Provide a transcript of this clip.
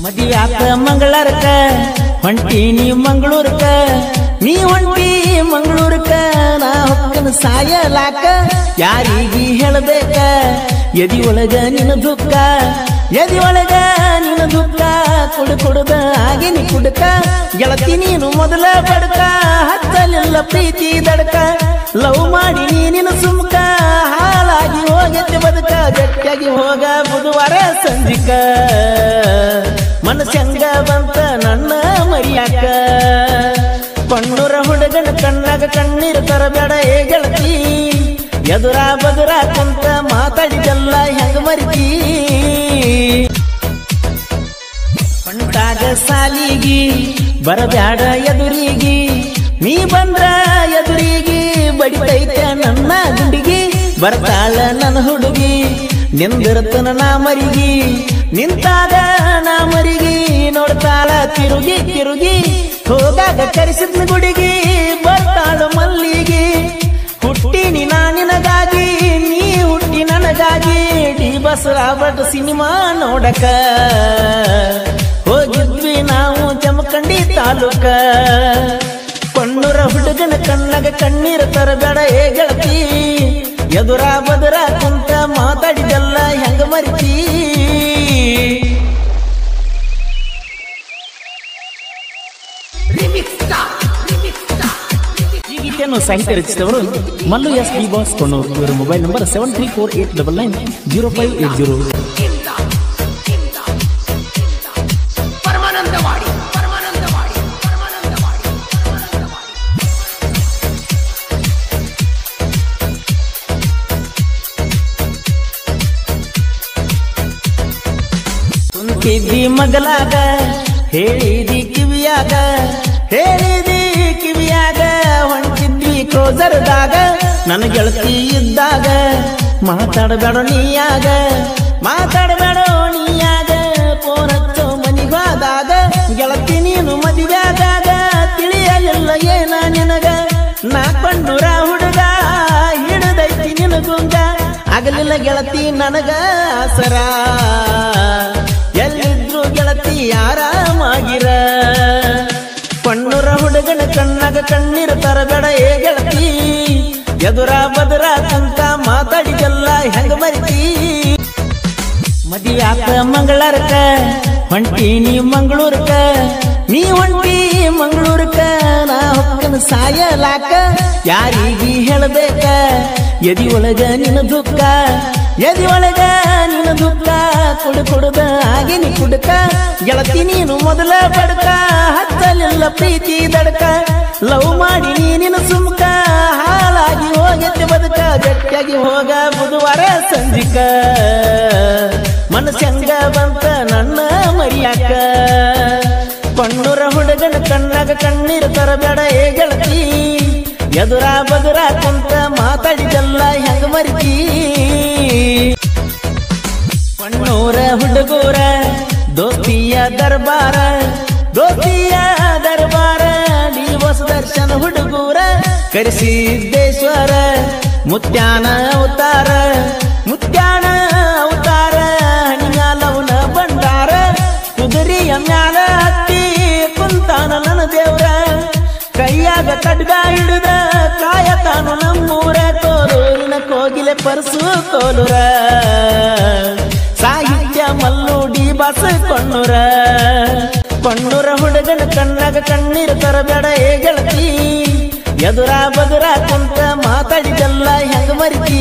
ಮದಿಯಾತ ಮಂಗಳಾರಕ ಹೊಂಟಿ ನೀ ಮಂಗಳೂರಕ ನೀ ಹೊಂಟಿ ಮಂಗಳೂರಕ ನಾ ಹೊಕ್ಕನ ಸಾಯಲಾಕ ಯಾರಿಗಿ ಹೇಳಬೇಕ ಎದಿ ಒಳಗ ನಿನ್ನ ದುಃಖ ಎದಿ ಒಳಗ ನಿನ್ನ ದುಃಖ ಕುಡುದ ಆಗಿನಿ ಕುಡುಕ ಗೆಳತಿ ನೀನು ಮೊದಲ ಬಡಕ ಹತ್ತಲಿಲ್ಲ ಪ್ರೀತಿ ದಡಕ ಲವ್ ಮಾಡಿ ನೀನಿನ ಸುಮ್ಕ ಹಾಳಾಗಿ ಹೋಗತ್ತೆ ಬದುಕ ಗಟ್ಟಿಯಾಗಿ ಹೋಗ ಬುಧವಾರ ಸಂಜಿಕ ಮನಸ್ಸಂಗ ಬಂತ ನನ್ನ ಮರಿಯಾಕ ಪಣ್ಣೂರ ಹುಡುಗನ ಕಣ್ಣಾಗ ಕಣ್ಣೀರು ತರಬೇಡ ಏ ಗೆಳತಿ ಎದುರ ಬದುರ ಕುಂತ ಮಾತಾಡಿದೆಲ್ಲ ಹೆಂಗ ಮರಿತಿ ಪಂಟಾಗ ಸಾಲಿಗಿ ಬರಬ್ಯಾಡ ಎದುರಿಗಿ ನೀ ಬಂದ್ರ ಎದುರಿಗಿ ಬಡಿತೈತೆ ನನ್ನ ಗುಂಡಿಗಿ ಬರ್ತಾಳ ನನ್ನ ಹುಡುಗಿ ನಿಂದಿರತನ ನಾ ಮರಿಗಿ ನಿಂತಾಗ ನಾ ಮರಿಗಿ ನೋಡ್ತಾಳ ತಿರುಗಿ ತಿರುಗಿ ಹೋಗಾಗ ಕರೆಸಿದ್ನ ಗುಡಿಗಿ ಬರ್ತಾಳು ಮಲ್ಲಿಗಿ ಹುಟ್ಟಿನಿ ನಾ ನಿನಗಾಗಿ ನೀ ಹುಟ್ಟಿ ನನಗಾಗಿ ಡಿ ಬಸರಾಬಟ್ ಸಿನಿಮಾ ನೋಡಕ ಹೋಗಿದ್ವಿ ನಾವು ಜಮಖಂಡಿ ತಾಲೂಕ ಪಣ್ಣೂರ ಹುಡುಗನ ಕಣ್ಣಾಗ ಕಣ್ಣೀರು ತರಬೇಡ ಏ ಗೆಳತಿ ಎದುರ ಬದುರ ಕುಂತ ಮಾತಾಡಿದೆಲ್ಲ ಹೆಂಗ ಮರಿತಿ ಈ ಗೀತೆಯನ್ನು ಸಾಹಿತ್ಯ ರಚಿಸಿದವರು Mallu S D boss Konnur. ಇವರ ಮೊಬೈಲ್ ನಂಬರ್ 7348990580. ಕುಂತಿದ್ದಿ ಮಗಲಾಗ ಹೇಳಿದಿ ಕಿವಿಯಾಗ ಹೇಳಿದಿ ಕಿವಿಯಾಗ ಹೊಂಟಿದ್ವಿ ಕ್ರೋಸರ್ದಾಗ ನನ್ನ ಗೆಳತಿ ಇದ್ದಾಗ ಮಾತಾಡಬೇಡ ನೀಯಾಗ ಮಾತಾಡಬೇಡ ನೀಯಾಗ ಫೋನ್ ಹಚ್ಚೋ ಮನಿಗಾದಾಗ ಗೆಳತಿ ನೀನು ಮದುವೆಯಾದಾಗ ತಿಳಿಯಲಿಲ್ಲ ಏನ ನಿನಗ ನಾ ಪಣ್ಣೂರ ಹುಡುಗ ಹಿಡದೈತಿ ನಿನಗುಂಗ ಆಗಲಿಲ್ಲ ಗೆಳತಿ ನನಗ ಆಸರ ಎಲ್ಲಿದ್ರು ಗೆಳತಿ ಆರಾಮಾಗಿರ ಪಣ್ಣೂರ ಹುಡುಗನ ಕಣ್ಣಾಗ ಕಣ್ಣೀರು ತರಬೇಡ ಏ ಗೆಳತಿ ಎದುರ ಬದುರ ಕುಂತ ಮಾತಾಡಿದೆಲ್ಲ ಹೆಂಗ ಮರಿತಿ ಮದಿಯಾತ ಮಂಗಳಾರಕ ಹೊಂಟಿ ನೀ ಮಂಗಳೂರಕ ನೀ ಹೊಂಟಿ ಮಂಗಳೂರಕ ನಾ ಹೊಕ್ಕನ ಸಾಯಲಾಕ ಯಾರಿಗಿ ಹೇಳಬೇಕ ಎದಿ ಒಳಗ ನಿನ್ನ ದುಃಖ ಎದಿ ಒಳಗ ನಿನ್ನ ದುಃಖ ಕುಡುದ ಆಗಿನಿ ಕುಡುಕ ಗೆಳತಿ ನೀನು ಮೊದಲ ಬಡಕ ಹತ್ತಲಿಲ್ಲ ಪ್ರೀತಿ ದಡಕ ಲವ್ ಮಾಡಿ ನೀನಿನ ಸುಮ್ಕ ಹಾಳಾಗಿ ಹೋಗತ್ತೆ ಬದುಕ ಗಟ್ಟಿಯಾಗಿ ಹೋಗ ಬುಧವಾರ ಸಂಜಿಕ ಮನಸ್ಸಂಗ ಬಂತ ನನ್ನ ಮರಿಯಾಕ ಪಣ್ಣೂರ ಹುಡುಗನ ಕಣ್ಣಾಗ ಕಣ್ಣೀರು ತರಬೇಡ ಏ ಗೆಳತಿ ಎದುರ ಬದುರ ಕುಂತ ಮಾತಾಡಿದೆಲ್ಲ ಹೆಂಗ ಮರಿತಿ ಪಣ್ಣೂರ ಹುಡುಗೂರ ದೋಸ್ತಿಯ ದರ್ಬಾರ ಡಿ ಬಸ್ ದರ್ಶನ ಹುಡುಗೂರ ಕರಿಸಿದ್ದೇಶ್ವರ ಮುತ್ಯಾನ ಅವತಾರ ಹಣಿಗಾಲವನ ಬಂಡಾರ ಕುದುರೆಯ ಮ್ಯಾಲ ಹತ್ತಿ ಕುಂತಾನ ನನ್ನ ದೇವ್ರ ಕೈಯಾಗ ಕಡ್ಗ ಹಿಡಿದ ಕಾಯತಾನು ನಮ್ಮೂರ ಕೋಲೂರಿನ ಕೋಗಿಲೆ ಪರ್ಸು ಕೋಲೂರ ಸಾಹಿತ್ಯ ಮಲ್ಲು ಡಿ ಬಾಸ್ ಕೊಣ್ಣೂರ ಪಣ್ಣೂರ ಹುಡುಗನ ಕಣ್ಣಾಗ ಕಣ್ಣೀರು ತರಬೇಡ ಏ ಗೆಳತಿ ಎದುರ ಬದುರ ಕುಂತ ಮಾತಾಡಿದೆಲ್ಲ ಹೆಂಗ ಮರಿತಿ